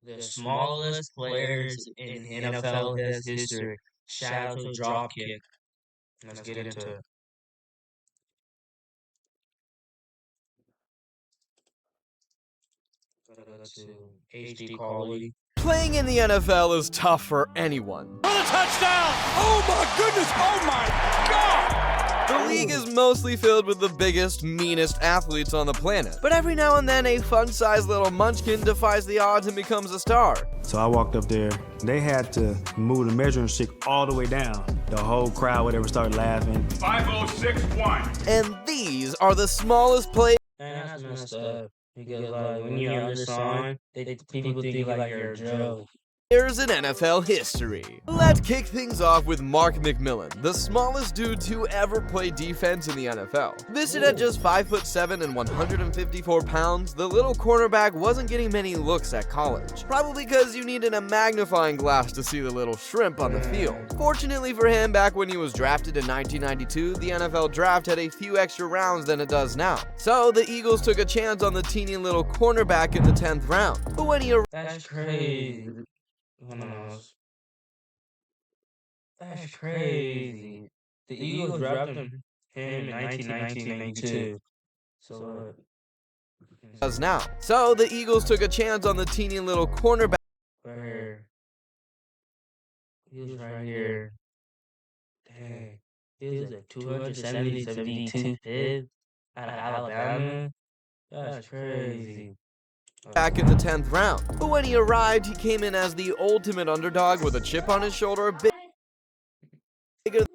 The smallest players in NFL history. Shout out to Dropkick. Let's get into it. Gotta go to HD quality. Playing in the NFL is tough for anyone. For the touchdown! Oh my goodness! Oh my God! The league is mostly filled with the biggest, meanest athletes on the planet. But every now and then, a fun-sized little munchkin defies the odds and becomes a star. So I walked up there. They had to move the measuring stick all the way down. The whole crowd would ever start laughing. 5061. And these are the smallest players. And that's messed up. Because like when you're on the song, people think like you're a joke. In NFL history. Let's kick things off with Mark McMillan, the smallest dude to ever play defense in the NFL. Listed at just 5'7" and 154 pounds, the little cornerback wasn't getting many looks at college. Probably because you needed a magnifying glass to see the little shrimp on the field. Fortunately for him, back when he was drafted in 1992, the NFL draft had a few extra rounds than it does now. So the Eagles took a chance on the teeny little cornerback in the 10th round. But when he That's crazy. Who knows? That's crazy. The Eagles drafted him in 1992. So does now. So the Eagles took a chance on the teeny little cornerback. Where he was right here. Dang. He was a 272 pick out of Alabama. That's crazy. Back in the 10th round. But when he arrived, he came in as the ultimate underdog with a chip on his shoulder, bigger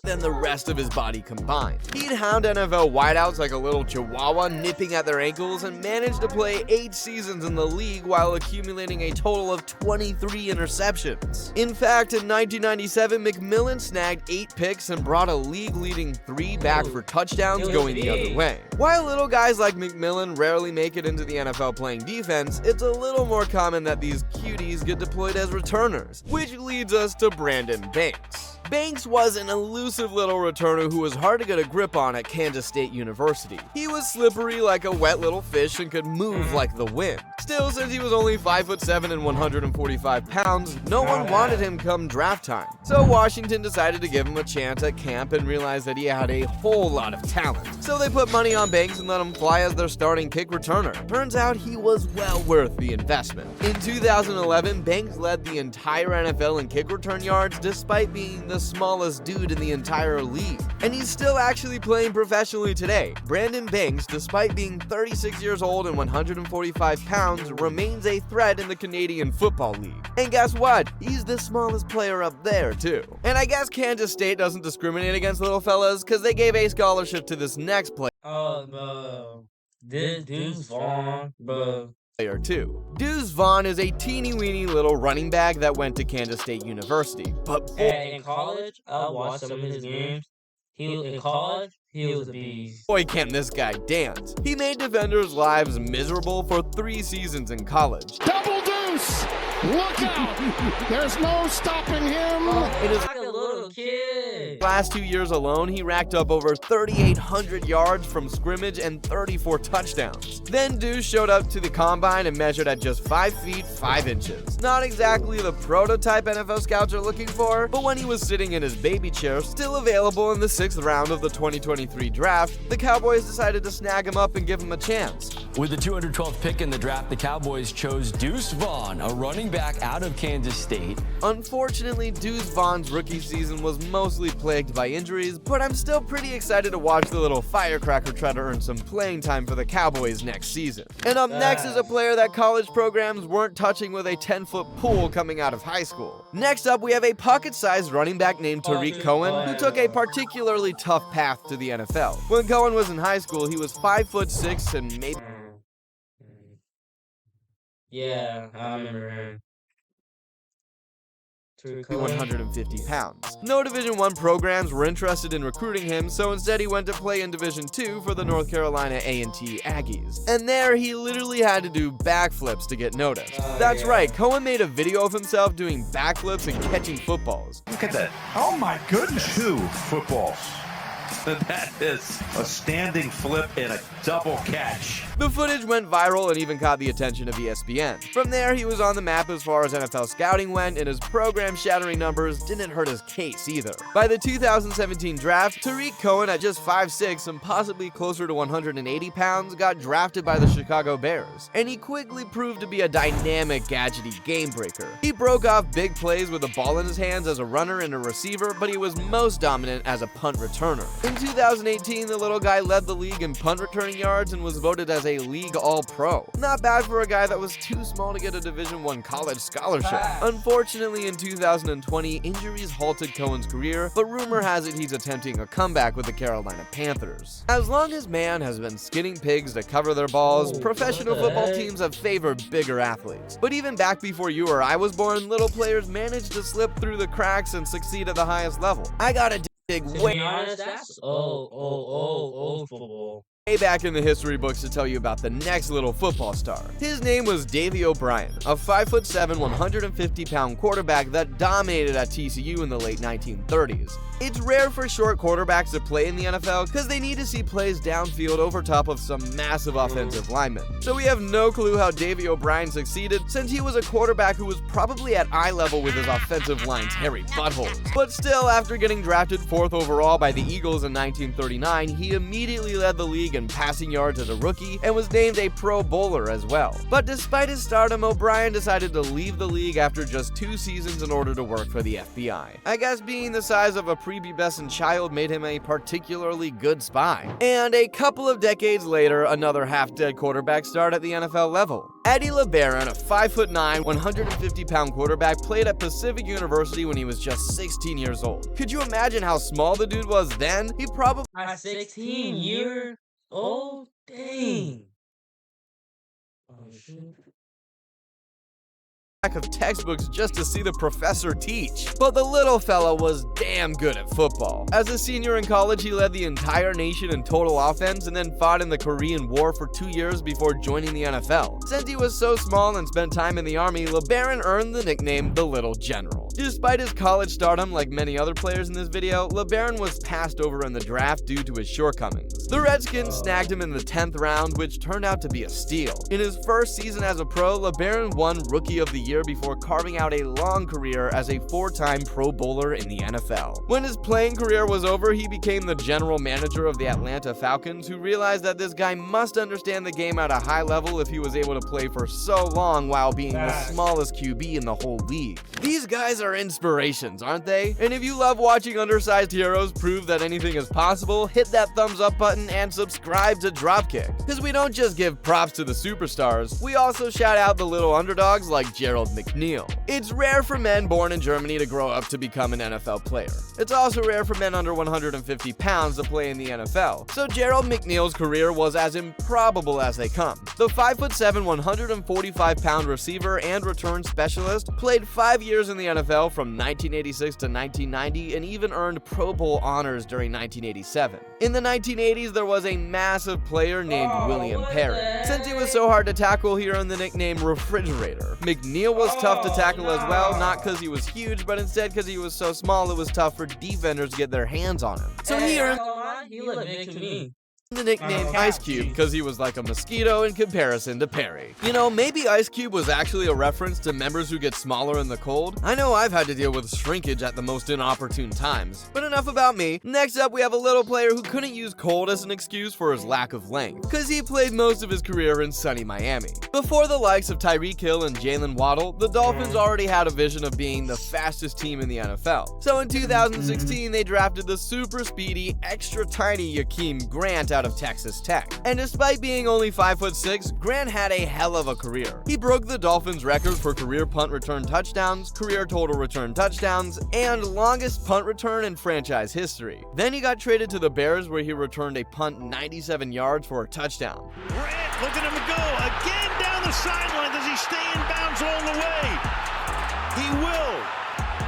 than the rest of his body combined. He'd hound NFL wideouts like a little chihuahua, nipping at their ankles, and managed to play 8 seasons in the league while accumulating a total of 23 interceptions. In fact, in 1997, McMillan snagged 8 picks and brought a league-leading 3 back for touchdowns going the other way. While little guys like McMillan rarely make it into the NFL playing defense, it's a little more common that these cuties get deployed as returners, which leads us to Brandon Banks. Banks was an elusive little returner who was hard to get a grip on at Kansas State University. He was slippery like a wet little fish and could move like the wind. Still, since he was only 5'7" and 145 pounds, no one wanted him come draft time. So Washington decided to give him a chance at camp and realized that he had a whole lot of talent. So they put money on Banks and let him fly as their starting kick returner. Turns out he was well worth the investment. In 2011, Banks led the entire NFL in kick return yards despite being the smallest dude in the entire league. And he's still actually playing professionally today. Brandon Banks, despite being 36 years old and 145 pounds, remains a threat in the Canadian Football League. And guess what? He's the smallest player up there too. And I guess Kansas State doesn't discriminate against little fellas because they gave a scholarship to this next player. Oh, bro. This dude's Vaughn, bro. Too. Deuce Vaughn is a teeny-weeny little running back that went to Kansas State University. But in college, I watched some of his games. In college, he was a beast. Boy, can this guy dance. He made defenders' lives miserable for 3 seasons in college. Double deuce! Look out! There's no stopping him! It is like a little kid. Last 2 years alone, he racked up over 3,800 yards from scrimmage and 34 touchdowns. Then Deuce showed up to the combine and measured at just 5 feet 5 inches. Not exactly the prototype NFL scouts are looking for, but when he was sitting in his baby chair, still available in the 6th round of the 2023 draft, the Cowboys decided to snag him up and give him a chance. With the 212th pick in the draft, the Cowboys chose Deuce Vaughn, a running back out of Kansas State. Unfortunately, Deuce Vaughn's rookie season was mostly plagued by injuries, but I'm still pretty excited to watch the little firecracker try to earn some playing time for the Cowboys next season. And up next is a player that college programs weren't touching with a 10-foot pool coming out of high school. Next up, we have a pocket-sized running back named Tariq Cohen, who took a particularly tough path to the NFL. When Cohen was in high school, he was 5'6" and maybe... Yeah, I remember him. 150 pounds. No Division I programs were interested in recruiting him, so instead he went to play in Division II for the North Carolina A&T Aggies. And there, he literally had to do backflips to get noticed. That's right, Cohen made a video of himself doing backflips and catching footballs. Look at that. Oh my goodness. 2 footballs. That is a standing flip and a double catch. The footage went viral and even caught the attention of ESPN. From there, he was on the map as far as NFL scouting went, and his program-shattering numbers didn't hurt his case either. By the 2017 draft, Tariq Cohen, at just 5'6" and possibly closer to 180 pounds, got drafted by the Chicago Bears, and he quickly proved to be a dynamic, gadgety game breaker. He broke off big plays with the ball in his hands as a runner and a receiver, but he was most dominant as a punt returner. In 2018, the little guy led the league in punt returning yards and was voted as a league All-Pro. Not bad for a guy that was too small to get a Division I college scholarship. Unfortunately, in 2020, injuries halted Cohen's career, but rumor has it he's attempting a comeback with the Carolina Panthers. As long as man has been skinning pigs to cover their balls, professional football teams have favored bigger athletes. But even back before you or I was born, little players managed to slip through the cracks and succeed at the highest level. I gotta dig way That's old football. back in the history books to tell you about the next little football star. His name was Davey O'Brien, a 5'7", 150-pound quarterback that dominated at TCU in the late 1930s. It's rare for short quarterbacks to play in the NFL because they need to see plays downfield over top of some massive offensive linemen. So we have no clue how Davey O'Brien succeeded, since he was a quarterback who was probably at eye level with his offensive line's hairy buttholes. But still, after getting drafted 4th overall by the Eagles in 1939, he immediately led the league in passing yards as a rookie and was named a Pro Bowler as well. But despite his stardom, O'Brien decided to leave the league after just 2 seasons in order to work for the FBI. I guess being the size of a prepubescent child made him a particularly good spy. And a couple of decades later, another half-dead quarterback starred at the NFL level. Eddie LeBaron, a 5'9", 150-pound quarterback, played at Pacific University when he was just 16 years old. Could you imagine how small the dude was then? He probably... At 16 years old? Dang. Oh, shit. Of textbooks just to see the professor teach. But the little fella was damn good at football. As a senior in college, he led the entire nation in total offense and then fought in the Korean War for 2 years before joining the NFL. Since he was so small and spent time in the Army, LeBaron earned the nickname the Little General. Despite his college stardom, like many other players in this video, LeBaron was passed over in the draft due to his shortcomings. The Redskins snagged him in the 10th round, which turned out to be a steal. In his first season as a pro, LeBaron won Rookie of the Year before carving out a long career as a 4-time Pro Bowler in the NFL. When his playing career was over, he became the general manager of the Atlanta Falcons, who realized that this guy must understand the game at a high level if he was able to play for so long while being the smallest QB in the whole league. These guys are inspirations, aren't they? And if you love watching undersized heroes prove that anything is possible, hit that thumbs up button and subscribe to Dropkick. Because we don't just give props to the superstars, we also shout out the little underdogs like Gerald McNeil. It's rare for men born in Germany to grow up to become an NFL player. It's also rare for men under 150 pounds to play in the NFL. So Gerald McNeil's career was as improbable as they come. The 5'7", 145-pound receiver and return specialist played 5 years in the NFL from 1986 to 1990 and even earned Pro Bowl honors during 1987. In the 1980s, there was a massive player named William Perry. Since he was so hard to tackle, he earned the nickname Refrigerator. McNeil was tough to tackle as well, not because he was huge, but instead because he was so small it was tough for defenders to get their hands on him. So he earned He looked big to me. the nickname Ice Cube because he was like a mosquito in comparison to Perry. You know, maybe Ice Cube was actually a reference to members who get smaller in the cold. I know I've had to deal with shrinkage at the most inopportune times. But enough about me. Next up, we have a little player who couldn't use cold as an excuse for his lack of length, because he played most of his career in sunny Miami. Before the likes of Tyreek Hill and Jalen Waddle, the Dolphins already had a vision of being the fastest team in the NFL. So in 2016, they drafted the super speedy, extra tiny Jakeem Grant out of Texas Tech. And despite being only 5'6", Grant had a hell of a career. He broke the Dolphins' record for career punt return touchdowns, career total return touchdowns, and longest punt return in franchise history. Then he got traded to the Bears, where he returned a punt 97 yards for a touchdown. Grant, look at him go again down the sideline. Does he stay in bounds all the way? He will.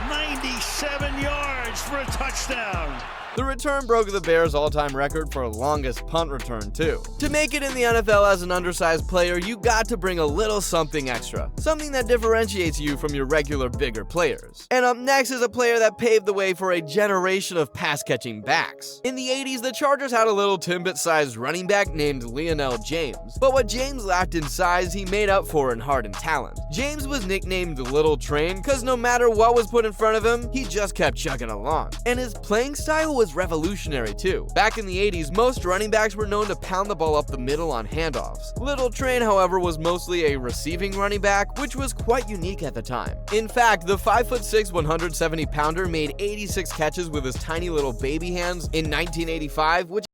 97 yards for a touchdown. The return broke the Bears' all-time record for longest punt return, too. To make it in the NFL as an undersized player, you got to bring a little something extra, something that differentiates you from your regular bigger players. And up next is a player that paved the way for a generation of pass-catching backs. In the 80s, the Chargers had a little Timbit-sized running back named Lionel James, but what James lacked in size, he made up for in heart and talent. James was nicknamed Little Train because no matter what was put in front of him, he just kept chugging along. And his playing style was revolutionary too. Back in the 80s, most running backs were known to pound the ball up the middle on handoffs. Little Train, however, was mostly a receiving running back, which was quite unique at the time. In fact, the 5'6", 170-pounder made 86 catches with his tiny little baby hands in 1985, which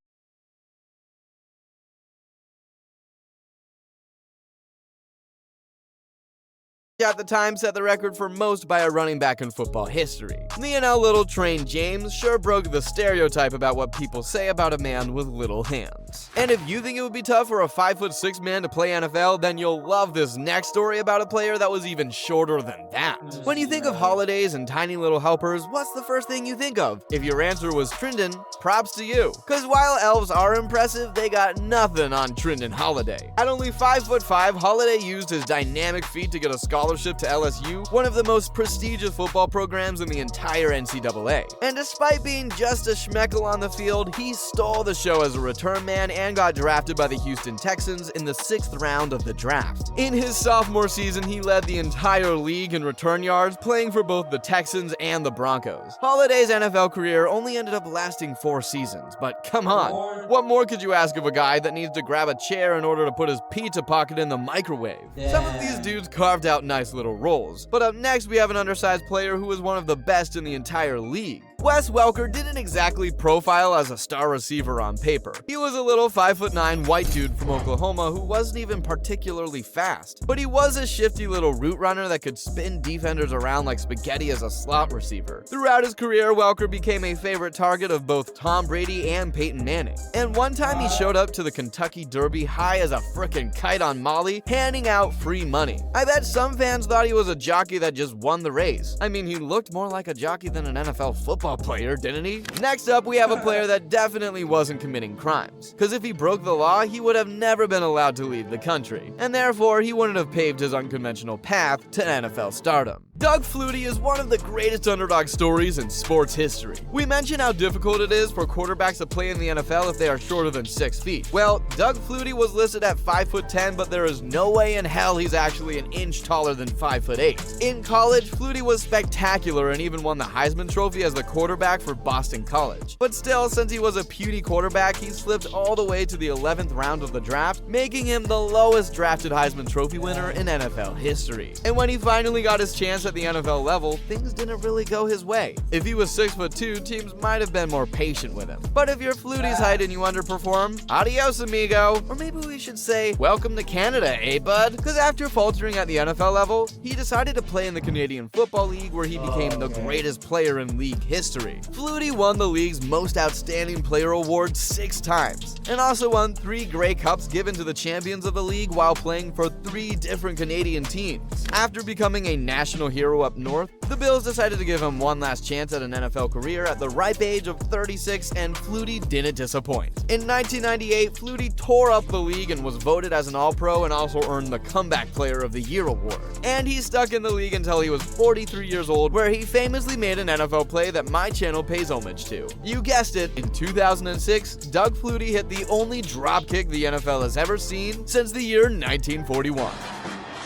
at the time set the record for most by a running back in football history. Lionel Little Train James sure broke the stereotype about what people say about a man with little hands. And if you think it would be tough for a 5'6" man to play NFL, then you'll love this next story about a player that was even shorter than that. When you think of holidays and tiny little helpers, what's the first thing you think of? If your answer was Trindon, props to you. Cause while elves are impressive, they got nothing on Trindon Holiday. At only 5'5", Holiday used his dynamic feet to get a scholarship to LSU, one of the most prestigious football programs in the entire NCAA. And despite being just a schmeckle on the field, he stole the show as a return man and got drafted by the Houston Texans in the 6th round of the draft. In his sophomore season, he led the entire league in return yards, playing for both the Texans and the Broncos. Holiday's NFL career only ended up lasting 4 seasons, but come on, what more could you ask of a guy that needs to grab a chair in order to put his pizza pocket in the microwave? Some of these dudes carved out nice little roles. But up next, we have an undersized player who was one of the best in the entire league. Wes Welker didn't exactly profile as a star receiver on paper. He was a little 5'9" white dude from Oklahoma who wasn't even particularly fast. But he was a shifty little route runner that could spin defenders around like spaghetti as a slot receiver. Throughout his career, Welker became a favorite target of both Tom Brady and Peyton Manning. And one time he showed up to the Kentucky Derby high as a frickin' kite on Molly, handing out free money. I bet some fans thought he was a jockey that just won the race. I mean, he looked more like a jockey than an NFL football player, didn't he? Next up, we have a player that definitely wasn't committing crimes. Because if he broke the law, he would have never been allowed to leave the country. And therefore, he wouldn't have paved his unconventional path to NFL stardom. Doug Flutie is one of the greatest underdog stories in sports history. We mentioned how difficult it is for quarterbacks to play in the NFL if they are shorter than 6 feet. Well, Doug Flutie was listed at 5'10", but there is no way in hell he's actually an inch taller than 5'8". In college, Flutie was spectacular and even won the Heisman Trophy as the quarterback for Boston College. But still, since he was a puny quarterback, he slipped all the way to the 11th round of the draft, making him the lowest drafted Heisman Trophy winner in NFL history. And when he finally got his chance at the NFL level, things didn't really go his way. If he was 6'2", teams might have been more patient with him. But if you're Flutie's height and you underperform, adios amigo. Or maybe we should say, welcome to Canada, eh bud? Because after faltering at the NFL level, he decided to play in the Canadian Football League where he became the greatest player in league history. Flutie won the league's most outstanding player award 6 times, and also won 3 Grey Cups given to the champions of the league while playing for 3 different Canadian teams. After becoming a national hero up north, the Bills decided to give him one last chance at an NFL career at the ripe age of 36, and Flutie didn't disappoint. In 1998, Flutie tore up the league and was voted as an All-Pro and also earned the Comeback Player of the Year award. And he stuck in the league until he was 43 years old, where he famously made an NFL play that my channel pays homage to. You guessed it, in 2006, Doug Flutie hit the only drop kick the NFL has ever seen since the year 1941.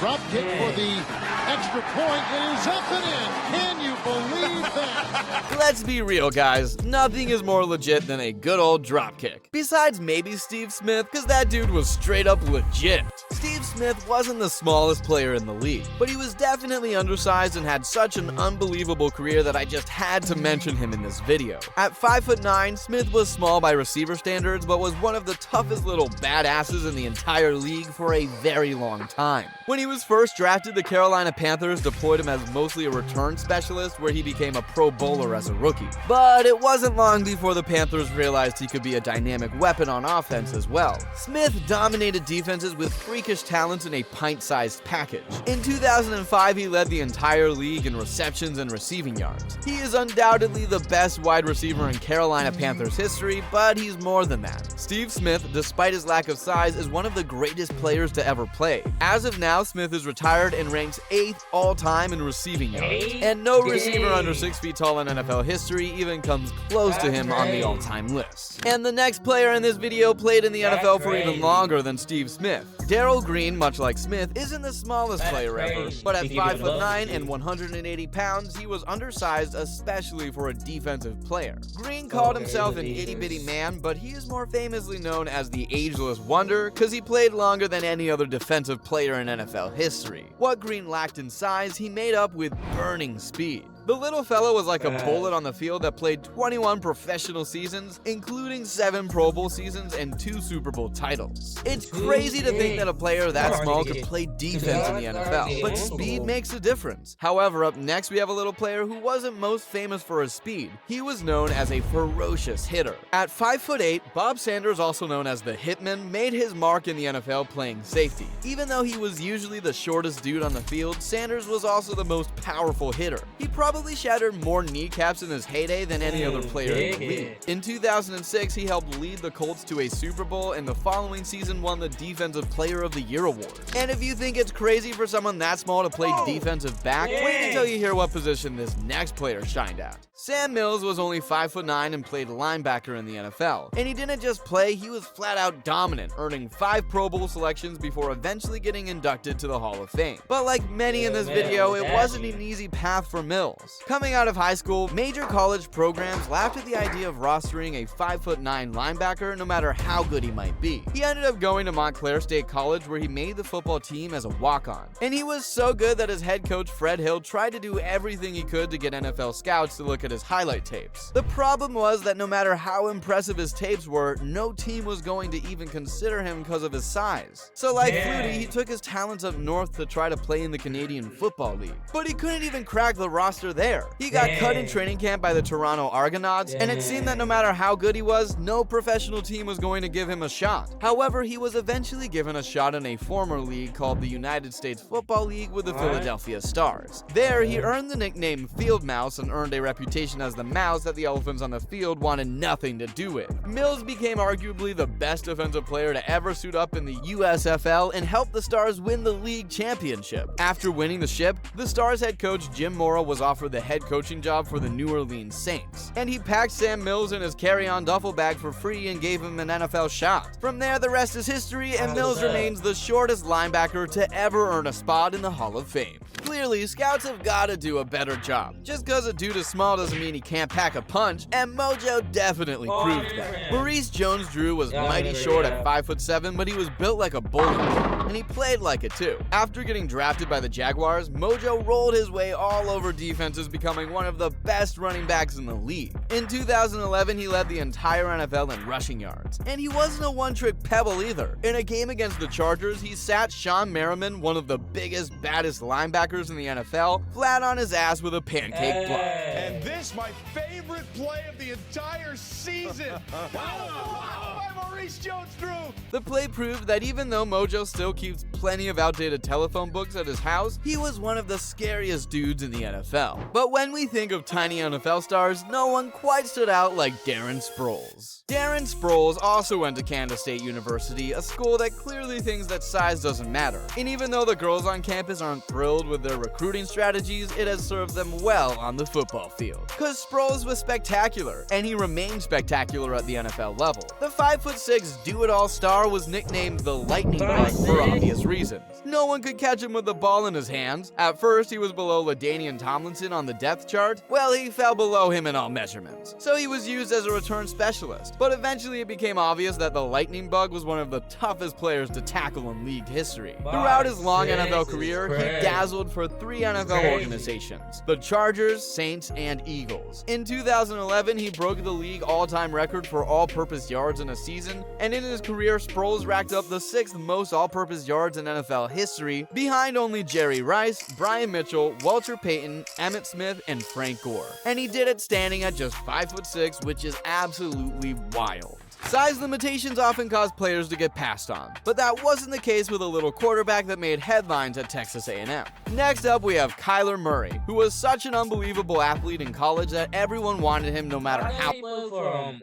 Drop kick for the extra point. It is up and in. Can you believe that? Let's be real, guys. Nothing is more legit than a good old drop kick. Besides maybe Steve Smith, because that dude was straight up legit. Steve Smith wasn't the smallest player in the league, but he was definitely undersized and had such an unbelievable career that I just had to mention him in this video. At 5'9", Smith was small by receiver standards, but was one of the toughest little badasses in the entire league for a very long time. When he was first drafted, the Carolina Panthers deployed him as mostly a return specialist, where he became a pro bowler as a rookie. But it wasn't long before the Panthers realized he could be a dynamic weapon on offense as well. Smith dominated defenses with freakish talent talents in a pint-sized package. In 2005, he led the entire league in receptions and receiving yards. He is undoubtedly the best wide receiver in Carolina Panthers history, but he's more than that. Steve Smith, despite his lack of size, is one of the greatest players to ever play. As of now, Smith is retired and ranks 8th all-time in receiving yards. And no receiver under 6 feet tall in NFL history even comes close to him on the all-time list. And the next player in this video played in the NFL for even longer than Steve Smith. Darrell Green, much like Smith, isn't the smallest player ever, but at 5'9" and 180 pounds, he was undersized, especially for a defensive player. Green called himself an itty-bitty man, but he is more famously known as the Ageless Wonder because he played longer than any other defensive player in NFL history. What Green lacked in size, he made up with burning speed. The little fellow was like a bullet on the field that played 21 professional seasons, including 7 Pro Bowl seasons and 2 Super Bowl titles. It's crazy to think that a player that small could play defense in the NFL, but speed makes a difference. However, up next we have a little player who wasn't most famous for his speed. He was known as a ferocious hitter. At 5'8", Bob Sanders, also known as the Hitman, made his mark in the NFL playing safety. Even though he was usually the shortest dude on the field, Sanders was also the most powerful hitter. He probably shattered more kneecaps in his heyday than any other player in the league. In 2006, he helped lead the Colts to a Super Bowl, and the following season won the Defensive Player of the Year award. And if you think it's crazy for someone that small to play defensive back, wait until you hear what position this next player shined at. Sam Mills was only 5'9" and played linebacker in the NFL. And he didn't just play, he was flat out dominant, earning 5 Pro Bowl selections before eventually getting inducted to the Hall of Fame. But like many in this video, it wasn't an easy path for Mills. Coming out of high school, major college programs laughed at the idea of rostering a 5'9" linebacker no matter how good he might be. He ended up going to Montclair State College, where he made the football team as a walk-on. And he was so good that his head coach Fred Hill tried to do everything he could to get NFL scouts to look at his highlight tapes. The problem was that no matter how impressive his tapes were, no team was going to even consider him because of his size. So like Flutie, he took his talents up north to try to play in the Canadian Football League. But he couldn't even crack the roster there. He got cut in training camp by the Toronto Argonauts, and it seemed that no matter how good he was, no professional team was going to give him a shot. However, he was eventually given a shot in a former league called the United States Football League with the Philadelphia Stars. There, he earned the nickname Field Mouse and earned a reputation as the mouse that the elephants on the field wanted nothing to do with. Mills became arguably the best defensive player to ever suit up in the USFL and helped the Stars win the league championship. After winning the ship, the Stars head coach Jim Mora was offered the head coaching job for the New Orleans Saints, and he packed Sam Mills in his carry-on duffel bag for free and gave him an NFL shot. From there, the rest is history, and Mills remains the shortest linebacker to ever earn a spot in the Hall of Fame. Clearly, scouts have got to do a better job. Just because a dude is small doesn't mean he can't pack a punch, and Mojo definitely proved that. Maurice Jones-Drew was mighty short at 5'7", but he was built like a bullet, and he played like it too. After getting drafted by the Jaguars, Mojo rolled his way all over defenses, becoming one of the best running backs in the league. In 2011, he led the entire NFL in rushing yards, and he wasn't a one-trick pebble either. In a game against the Chargers, he sat Sean Merriman, one of the biggest, baddest linebackers in the NFL, flat on his ass with a pancake block. And this, my favorite play of the entire season. Wow, by Maurice Jones-Drew. The play proved that even though Mojo still keeps plenty of outdated telephone books at his house, he was one of the scariest dudes in the NFL. But when we think of tiny NFL stars, no one quite stood out like Darren Sproles. Darren Sproles also went to Kansas State University, a school that clearly thinks that size doesn't matter. And even though the girls on campus aren't thrilled with their recruiting strategies, it has served them well on the football field. Cause Sproles was spectacular, and he remained spectacular at the NFL level. The 5'6" do-it-all star was nicknamed the Lightning Bug for obvious reasons. No one could catch him with the ball in his hands. At first, he was below LaDainian Tomlinson on the depth chart. Well, he fell below him in all measurements, so he was used as a return specialist. But eventually it became obvious that the Lightning Bug was one of the toughest players to tackle in league history. Throughout his long NFL career, he dazzled for 3 NFL organizations: the Chargers, Saints, and Eagles. In 2011, he broke the league all-time record for all-purpose yards in a season, and in his career, Sproles racked up the 6th most all-purpose yards in NFL history, behind only Jerry Rice, Brian Mitchell, Walter Payton, Emmitt Smith, and Frank Gore. And he did it standing at just 5'6", which is absolutely wild. Size limitations often cause players to get passed on, but that wasn't the case with a little quarterback that made headlines at Texas A&M. Next up, we have Kyler Murray, who was such an unbelievable athlete in college that everyone wanted him no matter how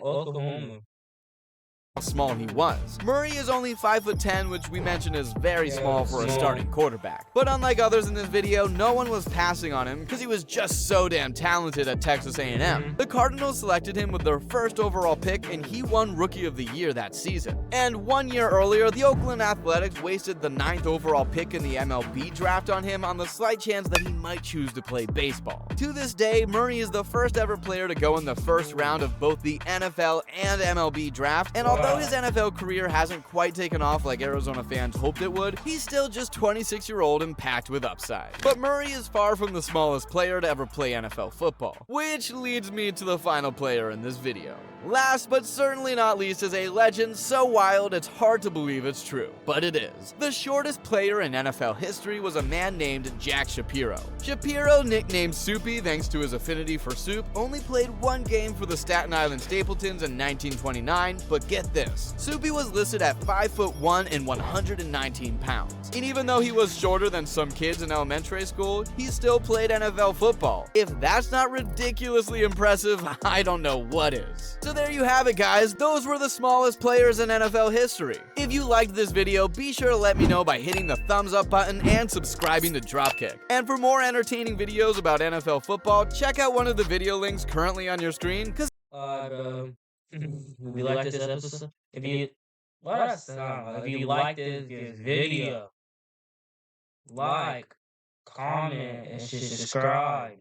Oklahoma. small he was. Murray is only 5'10", which we mentioned is very small for a starting quarterback. But unlike others in this video, no one was passing on him because he was just so damn talented at Texas A&M. The Cardinals selected him with their first overall pick, and he won Rookie of the Year that season. And 1 year earlier, the Oakland Athletics wasted the 9th overall pick in the MLB draft on him on the slight chance that he might choose to play baseball. To this day, Murray is the first ever player to go in the first round of both the NFL and MLB draft, and although his NFL career hasn't quite taken off like Arizona fans hoped it would, he's still just 26-year-old and packed with upside. But Murray is far from the smallest player to ever play NFL football, which leads me to the final player in this video. Last but certainly not least is a legend so wild it's hard to believe it's true, but it is. The shortest player in NFL history was a man named Jack Shapiro. Shapiro, nicknamed Soupy thanks to his affinity for soup, only played 1 game for the Staten Island Stapletons in 1929, but get this, Soupy was listed at 5'1" and 119 pounds. And even though he was shorter than some kids in elementary school, he still played NFL football. If that's not ridiculously impressive, I don't know what is. So there you have it, guys. Those were the smallest players in NFL history. If you liked this video, be sure to let me know by hitting the thumbs up button and subscribing to Dropkick. And for more entertaining videos about NFL football, check out one of the video links currently on your screen, cause If you like this episode, if you like this video, like, comment, and subscribe.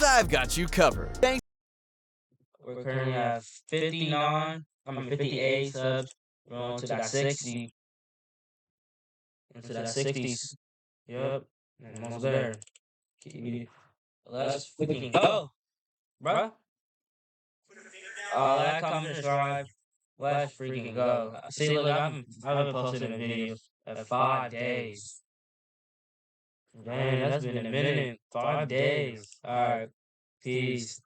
I've got you covered. Thanks. We're currently at 58 subs. We're on to that 60. Into that 60s. Yep. Almost there. Let's freaking go, bruh. Like, comment, subscribe. Let's freaking go. See, look, I haven't posted a video in 5 days. Dang, that's been a minute. 5 days. Alright. Peace.